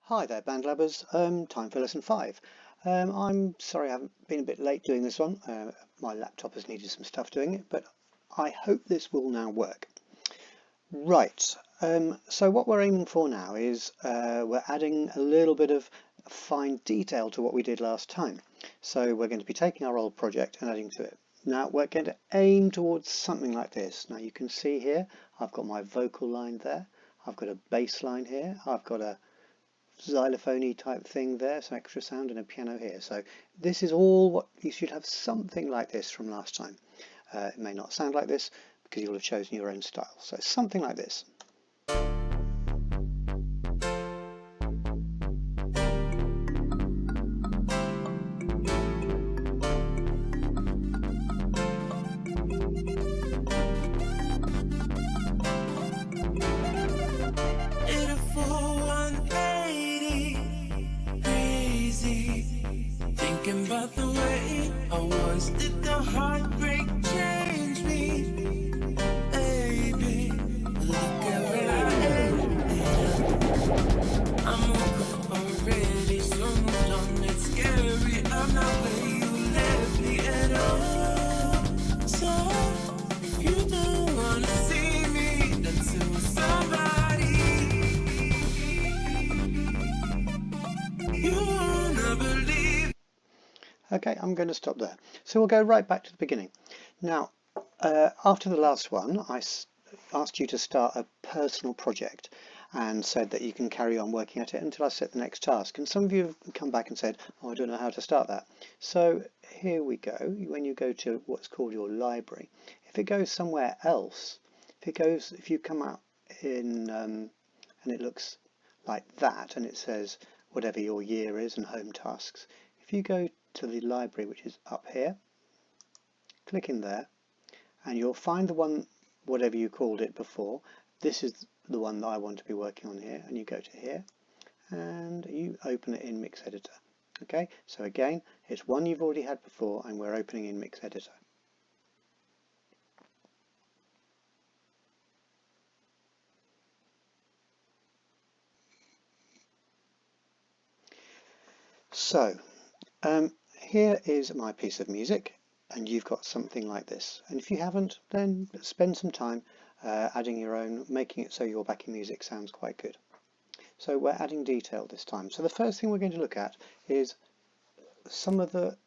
Hi there, Bandlabbers. Time for lesson 5. I'm sorry I haven't been a bit late doing this one. My laptop has needed some stuff doing it, but I hope this will now work. Right, so what we're aiming for now is we're adding a little bit of fine detail to what we did last time. So we're going to be taking our old project and adding to it. Now we're going to aim towards something like this. Now you can see here, I've got my vocal line there. I've got a bass line here. I've got a xylophone-y type thing there, some extra sound, and a piano here. So this is all what you should have, something like this from last time. It may not sound like this because you'll have chosen your own style. So something like this. Thinking about the way I was, did the heartbreak change me? Baby, look at where I am. I'm already so moved on, it's scary. I'm not where you left me at all. So, if you don't wanna see me dancing with somebody, you wanna believe. Okay, I'm going to stop there. So we'll go right back to the beginning. Now, after the last one, I asked you to start a personal project and said that you can carry on working at it until I set the next task. And some of you have come back and said, oh, I don't know how to start that. So here we go. When you go to what's called your library, if it goes somewhere else, if you come out in, and it looks like that, and it says whatever your year is and home tasks, if you go to the library, which is up here, click in there, and you'll find the one, whatever you called it before. This is the one that I want to be working on here, and you go to here and you open it in Mix Editor. Okay, so again, it's one you've already had before, and we're opening in Mix Editor. So here is my piece of music, and you've got something like this. And if you haven't, then spend some time adding your own, making it so your backing music sounds quite good. So we're adding detail this time. So the first thing we're going to look at is some of the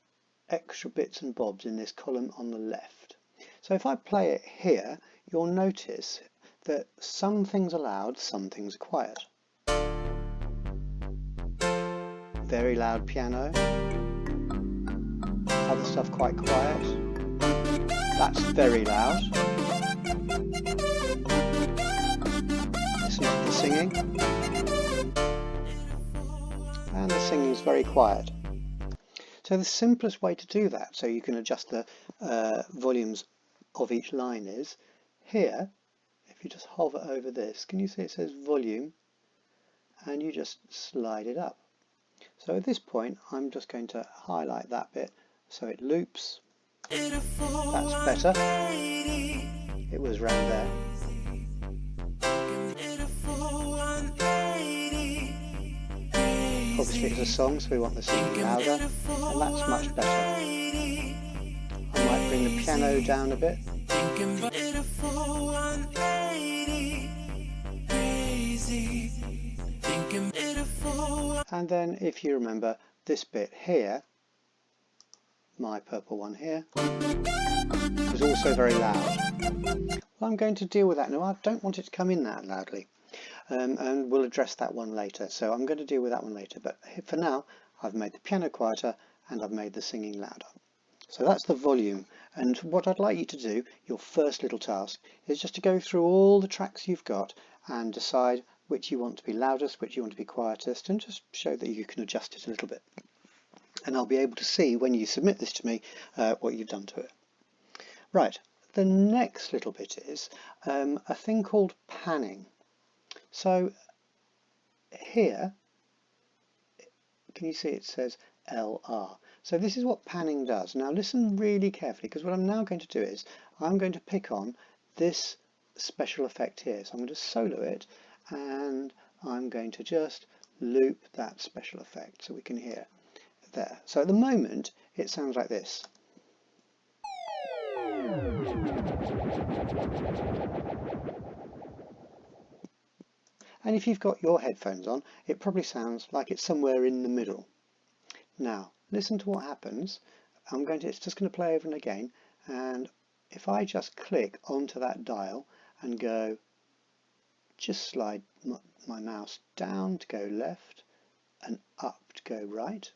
extra bits and bobs in this column on the left. So if I play it here, you'll notice that some things are loud, some things are quiet. Very loud piano, other stuff quite quiet. That's very loud. Listen to the singing. And the singing is very quiet. So the simplest way to do that, so you can adjust the volumes of each line, is here. If you just hover over this, can you see it says volume? And you just slide it up. So at this point, I'm just going to highlight that bit so it loops. That's better. It was round there. Obviously it's a song, so we want the singing louder, and that's much better. I might bring the piano down a bit. And then if you remember this bit here, my purple one here, is also very loud. Well, I'm going to deal with that now. I don't want it to come in that loudly. And we'll address that one later. So I'm going to deal with that one later. But for now, I've made the piano quieter and I've made the singing louder. So that's the volume. And what I'd like you to do, your first little task, is just to go through all the tracks you've got and decide which you want to be loudest, which you want to be quietest, and just show that you can adjust it a little bit. And I'll be able to see when you submit this to me what you've done to it. Right, the next little bit is a thing called panning. So here, can you see it says LR? So this is what panning does. Now listen really carefully, because what I'm now going to do is I'm going to pick on this special effect here. So I'm going to solo it, and I'm going to just loop that special effect so we can hear there. So at the moment it sounds like this. And if you've got your headphones on, it probably sounds like it's somewhere in the middle. Now listen to what happens. It's just going to play over and again, and if I just click onto that dial and go, just slide my mouse down to go left and up to go right.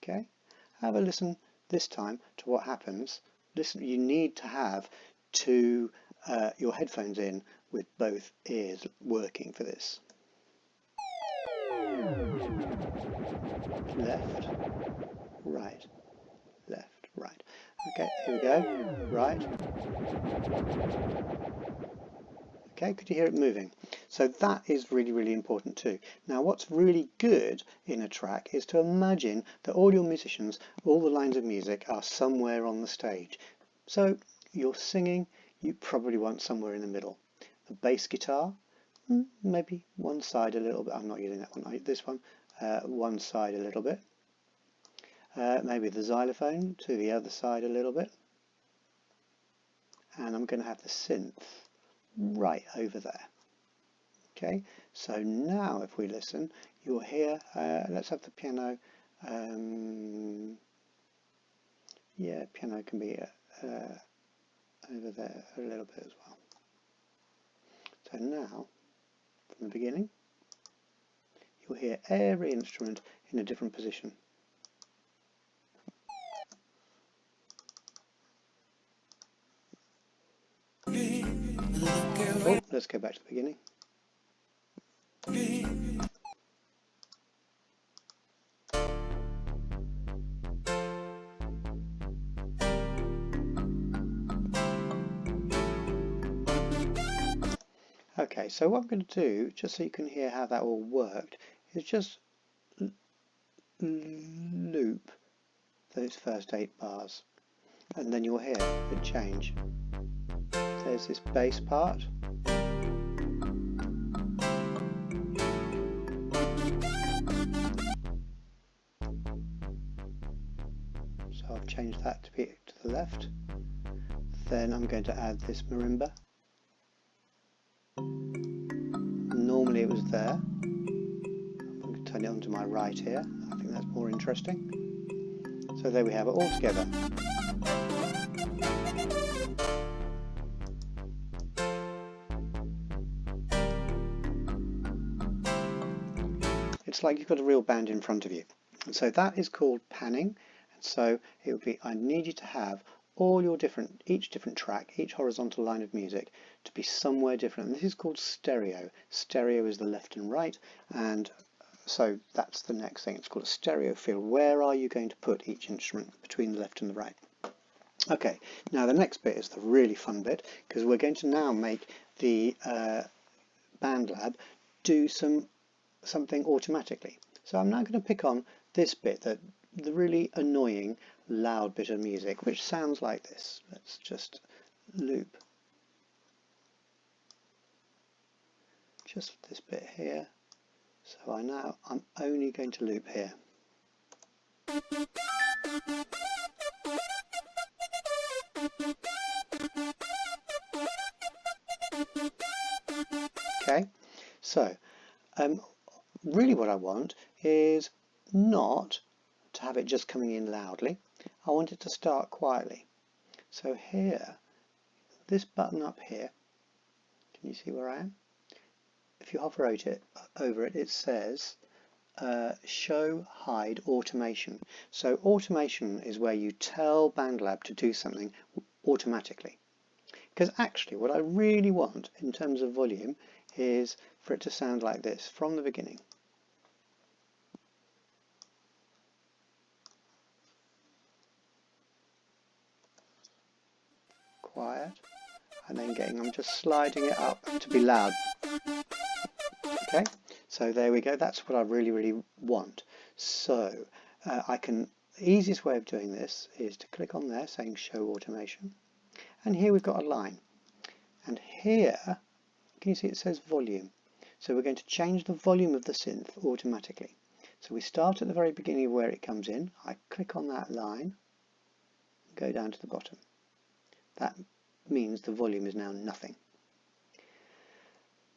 Okay, have a listen this time to what happens. Listen, you need to have your headphones in with both ears working for this. Left, right, left, right. Okay, here we go. Right. Okay, could you hear it moving? So that is really, really important too. Now what's really good in a track is to imagine that all your musicians, all the lines of music are somewhere on the stage. So you're singing, you probably want somewhere in the middle. The bass guitar, maybe one side a little bit. I'm not using that one, this one. One side a little bit. Maybe the xylophone to the other side a little bit. And I'm going to have the synth right over there. Okay, so now if we listen, you'll hear, let's have the piano, yeah, piano can be over there a little bit as well. So now, from the beginning, you'll hear every instrument in a different position. Oh, let's go back to the beginning. Okay, so what I'm going to do, just so you can hear how that all worked, is just loop those first 8 bars, and then you'll hear it change. There's this bass part. So I've changed that to be to the left. Then I'm going to add this marimba. Normally it was there. I'm going to turn it onto my right here. I think that's more interesting. So there we have it all together. It's like you've got a real band in front of you. And so that is called panning. And so it would be, I need you to have all your each different track, each horizontal line of music to be somewhere different. And this is called stereo. Stereo is the left and right, and so that's the next thing. It's called a stereo field. Where are you going to put each instrument between the left and the right? Okay, now the next bit is the really fun bit, because we're going to now make the Bandlab do something automatically. So I'm now going to pick on this bit, the really annoying loud bit of music, which sounds like this. Let's just loop just this bit here. So I'm only going to loop here. Okay, so really what I want is not to have it just coming in loudly. I want it to start quietly. So here, this button up here, can you see where I am? If you hover over it, it says show hide automation. So automation is where you tell Bandlab to do something automatically. Because actually what I really want in terms of volume is for it to sound like this from the beginning. Quiet, and then I'm just sliding it up to be loud. Okay, so there we go. That's what I really, really want. So the easiest way of doing this is to click on there saying show automation, and here we've got a line, and here can you see it says volume. So we're going to change the volume of the synth automatically. So we start at the very beginning of where it comes in. I click on that line, go down to the bottom. That means the volume is now nothing.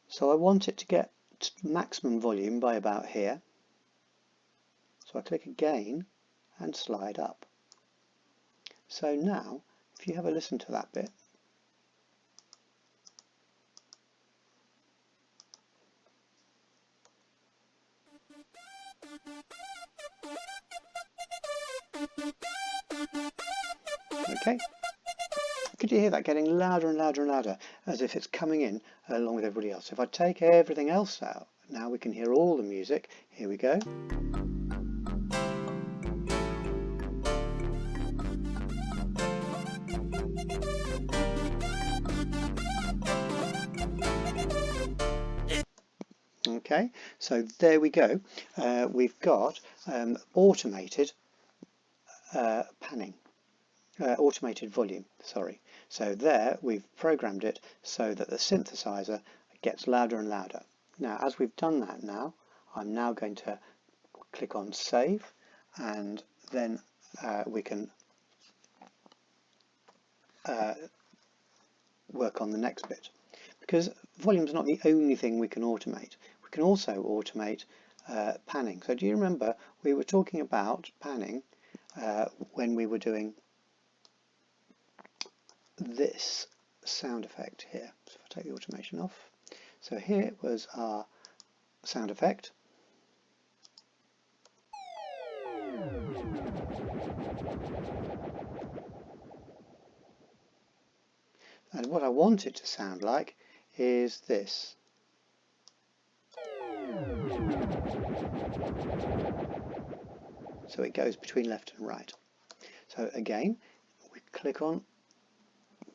So I want it to get maximum volume by about here. So I click again and slide up. So now, if you have a listen to that bit, okay, could you hear that getting louder and louder and louder, as if it's coming in along with everybody else? If I take everything else out, now we can hear all the music. Here we go. Okay, so there we go. We've got automated panning, automated volume, sorry. So there we've programmed it so that the synthesizer gets louder and louder. Now, as we've done that now, I'm now going to click on save, and then we can work on the next bit. Because volume is not the only thing we can automate. We can also automate panning. So do you remember we were talking about panning when we were doing this sound effect here? So if I take the automation off. So here was our sound effect. And what I want it to sound like is this. So it goes between left and right. So again, we click on,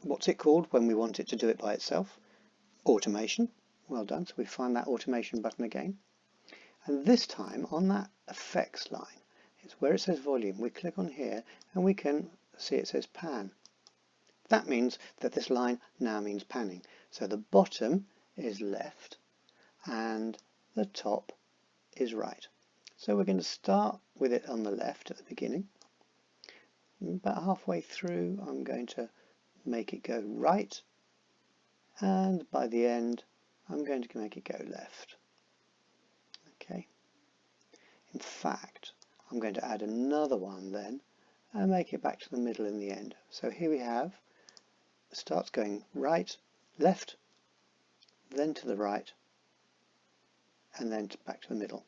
what's it called when we want it to do it by itself? Automation. Well done. So we find that automation button again. And this time on that effects line, it's where it says volume. We click on here and we can see it says pan. That means that this line now means panning. So the bottom is left and the top is right. So we're going to start with it on the left at the beginning. About halfway through, I'm going to make it go right, and by the end I'm going to make it go left. Okay. In fact, I'm going to add another one then and make it back to the middle in the end. So here we have, it starts going right, left, then to the right, and then back to the middle.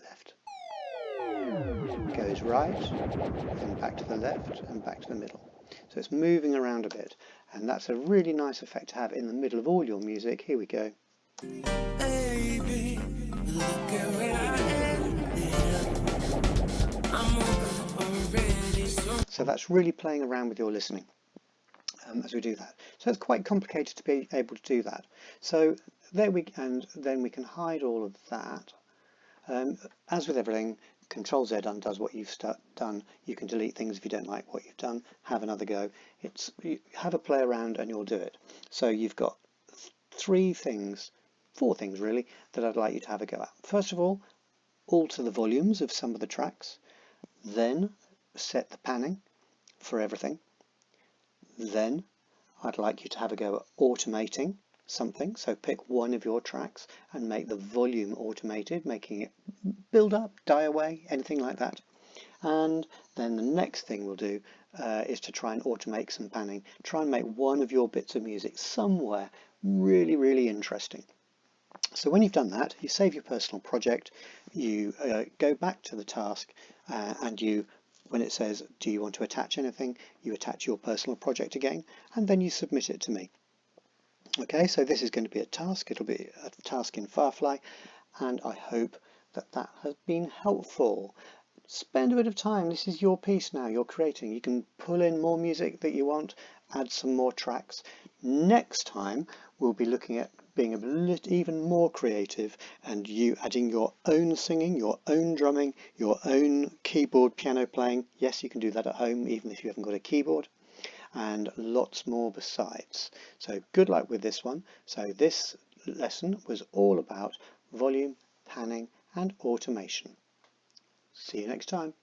Left. Goes right, then back to the left, and back to the middle. So it's moving around a bit, and that's a really nice effect to have in the middle of all your music. Here we go. Baby, look at where I am. I'm already So that's really playing around with your listening as we do that. So it's quite complicated to be able to do that. So there and then we can hide all of that. As with everything, Control Z undoes what you've done. You can delete things if you don't like what you've done. Have another go. You have a play around and you'll do it. So you've got four things really, that I'd like you to have a go at. First of all, alter the volumes of some of the tracks. Then set the panning for everything. Then I'd like you to have a go at automating something. So pick one of your tracks and make the volume automated, making it build up, die away, anything like that. And then the next thing we'll do is to try and automate some panning. Try and make one of your bits of music somewhere really, really interesting. So when you've done that, you save your personal project, you go back to the task, and when it says, do you want to attach anything, you attach your personal project again, and then you submit it to me. Okay, so this is going to be a task. It'll be a task in Firefly, and I hope that that has been helpful. Spend a bit of time. This is your piece now. You're creating. You can pull in more music that you want, add some more tracks. Next time, we'll be looking at being even more creative and you adding your own singing, your own drumming, your own keyboard piano playing. Yes, you can do that at home, even if you haven't got a keyboard. And lots more besides. So good luck with this one. So this lesson was all about volume, panning and automation. See you next time.